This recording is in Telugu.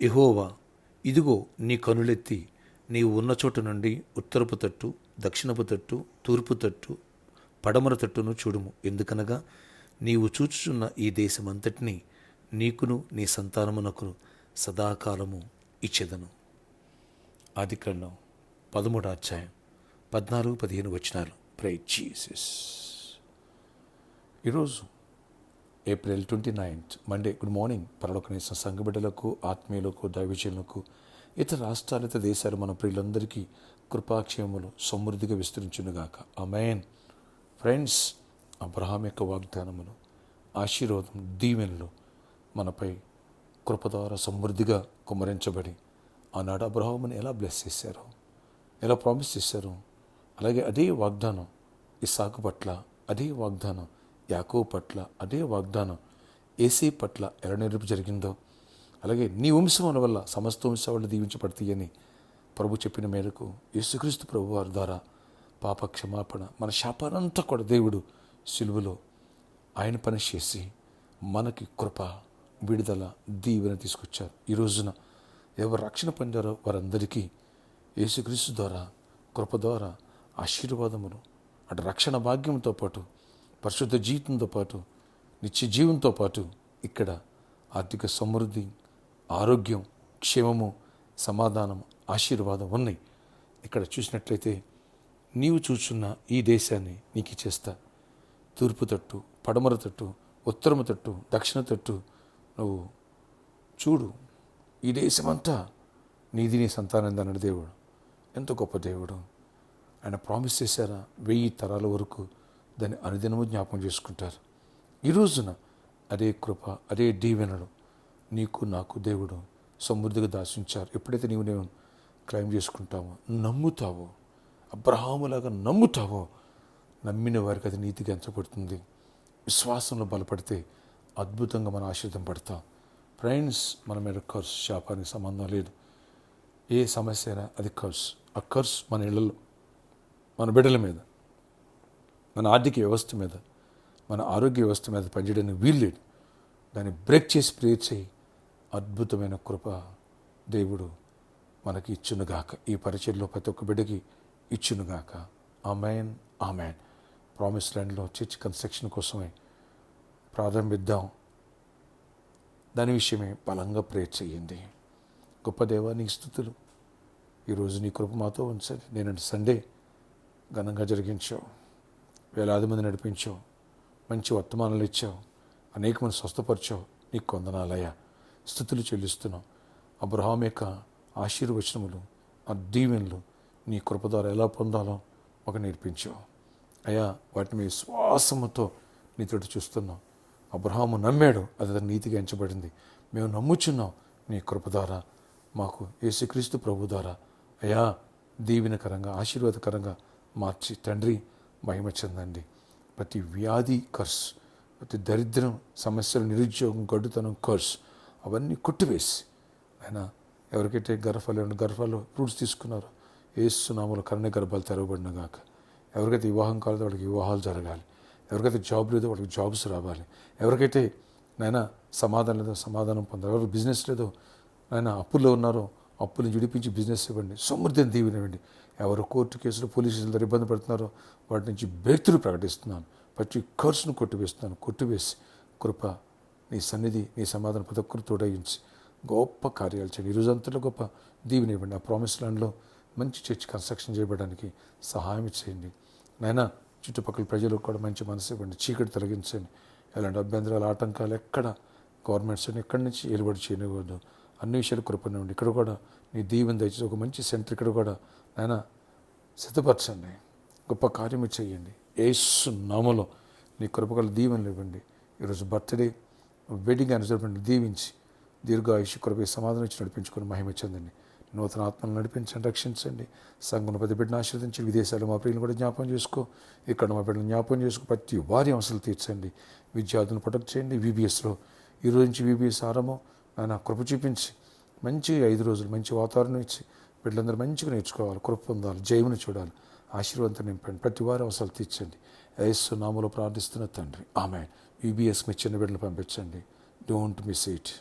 యెహోవా, ఇదిగో నీ కనులెత్తి నీవు ఉన్న చోటు నుండి ఉత్తరపు తట్టు, దక్షిణపు తట్టు, తూర్పు తట్టు, పడమర తట్టును చూడుము. ఎందుకనగా నీవు చూచుచున్న ఈ దేశమంతటినీ నీకును నీ సంతానమునకును సదాకాలము ఇచ్చెదను. ఆదికాండం 13వ అధ్యాయం 14-15 వచనాలు. Praise Jesus. ఈరోజు ఏప్రిల్ 29 మండే. Good morning. పరలోకనేసిన సంఘ బిడ్డలకు, ఆత్మీయులకు, దైవజనులకు, ఇతర రాష్ట్రాలు, ఇతర దేశాలు మన ప్రియులందరికీ కృపాక్షేమములు సమృద్ధిగా విస్తరించునుగాక. ఆమేన్. ఫ్రెండ్స్, అబ్రహాం యొక్క వాగ్దానములు, ఆశీర్వాదం, దీవెనలు మనపై కృప ద్వారా సమృద్ధిగా కుమ్మరించబడి ఆనాడు అబ్రహాముని ఎలా బ్లెస్ చేశారో, ఎలా ప్రామిస్ చేశారో, అలాగే అదే వాగ్దానం ఇస్సాకు పట్ల, అదే వాగ్దానం యాకోబు పట్ల, అదే వాగ్దానం యేసే పట్ల ఎలా నెరవేర్పు జరిగిందో, అలాగే నీ వంశముల వల్ల సమస్త వంశావళి దీవించబడతాయని ప్రభు చెప్పిన మేరకు యేసుక్రీస్తు ప్రభు వారి ద్వారా పాప క్షమాపణ, మన శాపానంతా కూడా దేవుడు సిలువలో ఆయన పని చేసి మనకి కృప, విడుదల, దీవెన తీసుకొచ్చారు. ఈ రోజున ఎవరు రక్షణ పొందారో వారందరికీ యేసుక్రీస్తు ద్వారా, కృప ద్వారా ఆశీర్వాదములు, అటు రక్షణ భాగ్యంతో పాటు, పరిశుద్ధ జీవితంతో పాటు, నిత్య జీవంతో పాటు ఇక్కడ ఆర్థిక సమృద్ధి, ఆరోగ్యం, క్షేమము, సమాధానం, ఆశీర్వాదం ఉన్నాయి. ఇక్కడ చూసినట్లయితే నీవు చూచున్న ఈ దేశాన్ని నీకు ఇచ్చేస్తా. తూర్పు తట్టు, పడమర తట్టు, ఉత్తరము తట్టు, దక్షిణ తట్టు నువ్వు చూడు. ఈ దేశమంతా నీది, నీ సంతానం అన్నాడు దేవుడు. ఎంత గొప్ప దేవుడు. ఆయన ప్రామిస్ చేశారా 1000 తరాల వరకు దాన్ని అనుదినము జ్ఞాపకం చేసుకుంటారు. ఈ రోజున అదే కృప, అదే దీవెనలు నీకు నాకు దేవుడు సమృద్ధిగా దాచించారు. ఎప్పుడైతే నేను క్లైమ్ చేసుకుంటావో, నమ్ముతావో, అబ్రహాములాగా నమ్ముతావో, నమ్మిన వారికి అది నీతిగా ఎంచబడుతుంది. విశ్వాసంలో బలపడితే అద్భుతంగా మనం ఆశీర్వాదం పడతాం. ఫ్రెండ్స్, మన మీద కర్స్, శాపానికి సంబంధం లేదు. ఏ సమస్య అయినా అది కర్స్. ఆ కర్స్ మన ఇళ్లలో, మన బిడ్డల మీద, మన ఆర్థిక వ్యవస్థ మీద, మన ఆరోగ్య వ్యవస్థ మీద పనిచేయడానికి వీల్లేదు. దాన్ని బ్రేక్ చేసి ప్రేర్ చేయి. అద్భుతమైన కృప దేవుడు మనకి ఇచ్చునుగాక. ఈ పరిచయంలో ప్రతి ఒక్క బిడ్డకి ఇచ్చునుగాక. Amen, amen. ప్రామిస్ ల్యాండ్లో చర్చ్ కన్స్ట్రక్షన్ కోసమే ప్రారంభిద్దాం. దాని విషయమే బలంగా ప్రేర్ చేయండి. గొప్ప దేవా, నీకు స్తుతులు. ఈరోజు నీ కృప మాతో ఉంచండి. నేనంటే సండే ఘనంగా జరిగించావు, వేలాది మంది నడిపించావు, మంచి వర్తమానాలు ఇచ్చావు, అనేక మంది స్వస్థపరిచావు. నీకు వందనాలయ్యా, స్తుతులు చెల్లిస్తున్నాం. అబ్రహాం యొక్క ఆశీర్వచనములు, ఆ దీవెనలు నీ కృప ద్వారా ఎలా పొందాలో మాకు నేర్పించావు అయ్యా. వాటిని మీ శ్వాసముతో నీతోటి చూస్తున్నాం. అబ్రహాము నమ్మాడు, అది అతని నీతిగా ఎంచబడింది. మేము నమ్ముచున్నాం. నీ కృప ద్వారా మాకు యేసుక్రీస్తు ప్రభు ద్వారా అయ్యా దీవెనకరంగా, ఆశీర్వాదకరంగా మార్చి తండ్రి మహిమ చెందండి. ప్రతి వ్యాధి కర్స్, ప్రతి దరిద్రం, సమస్యలు, నిరుద్యోగం, గడ్డుతనం కర్స్ అవన్నీ కొట్టివేసి ఆయన ఎవరికైతే గర్భాలు ఫ్రూట్స్ తీసుకున్నారో యేసు నామములో కరుణ గర్భాలు తెరవబడిన గాక. ఎవరికైతే వివాహం కాలేదో వాళ్ళకి వివాహాలు జరగాలి. ఎవరికైతే జాబ్ లేదో వాళ్ళకి జాబ్స్ రావాలి. ఎవరికైతే నాయన సమాధానం లేదో సమాధానం పొందాలి. ఎవరికి బిజినెస్ లేదో నాయన అప్పుల్లో ఉన్నారో అప్పులను విడిపించి బిజినెస్ ఇవ్వండి. సమృద్ధిని దీవెనివ్వండి. ఎవరు కోర్టు కేసులు, పోలీసు కేసులతో ఇబ్బంది పడుతున్నారో వాటి నుంచి బ్రేక్‌త్రూ ప్రకటిస్తున్నాను. ప్రతి కర్స్ను కొట్టివేస్తున్నాను. కొట్టివేసి కృప, నీ సన్నిధి, నీ సమాధానం ప్రతి ఒక్కరు తోడయించి గొప్ప కార్యాలు చేయండి. ఈ రోజంతలో గొప్ప దీవెన ఇవ్వండి. ఆ ప్రామిస్ ల్యాండ్లో మంచి చర్చ్ కన్స్ట్రక్షన్ చేయడానికి సహాయం చేయండి నాయన. చుట్టుపక్కల ప్రజలకు కూడా మంచి మనసు ఇవ్వండి. చీకటి తొలగించండి. ఎలాంటి అభ్యంతరాలు, ఆటంకాలు ఎక్కడ గవర్నమెంట్స్ ఎక్కడి నుంచి ఏలుబడి చేయనివ్వద్దు. అన్ని విషయాలు కృపనివ్వండి. ఇక్కడ కూడా నీ దీవెన దయచేసి ఒక మంచి సెంటర్ ఇక్కడ కూడా నాయన సిద్ధపరచండి. గొప్ప కార్యము చేయండి. యేసు నామములో నీ కృపగల దీవెనలు ఇవ్వండి. ఈరోజు బర్త్డే, వెడ్డింగ్ యానివర్సరీ దీవించి దీర్ఘాయుష్ కృప సమాధానం ఇచ్చి నడిపించుకొని మహిమ చెందండి. నూతన ఆత్మను నడిపించండి, రక్షించండి. సంఘమును ప్రతి బిడ్డను ఆశీర్వదించి విదేశాలు మా ప్రియులను కూడా జ్ఞాపకం చేసుకో. ఇక్కడ మా బిడ్డలను జ్ఞాపకం చేసుకో. ప్రతి వారి అవసరాలు తీర్చండి. విద్యార్థులను ప్రొటెక్ట్ చేయండి. VBSలో ఈరోజు నుంచి VBS ఆరంభం ఆయన కృప చూపించి మంచి 5 రోజులు మంచి వాతావరణం ఇచ్చి బిడ్డలందరూ మంచిగా నేర్చుకోవాలి, కృప పొందాలి, జయమును చూడాలి, ఆశీర్వాదంతో నింపండి. ప్రతి వారి అవసరాలు తీర్చండి. యేసు నామములో ప్రార్థిస్తున్న తండ్రి, ఆమేన్. VBS మీ చిన్న బిడ్డలు పంపించండి. Don't miss it.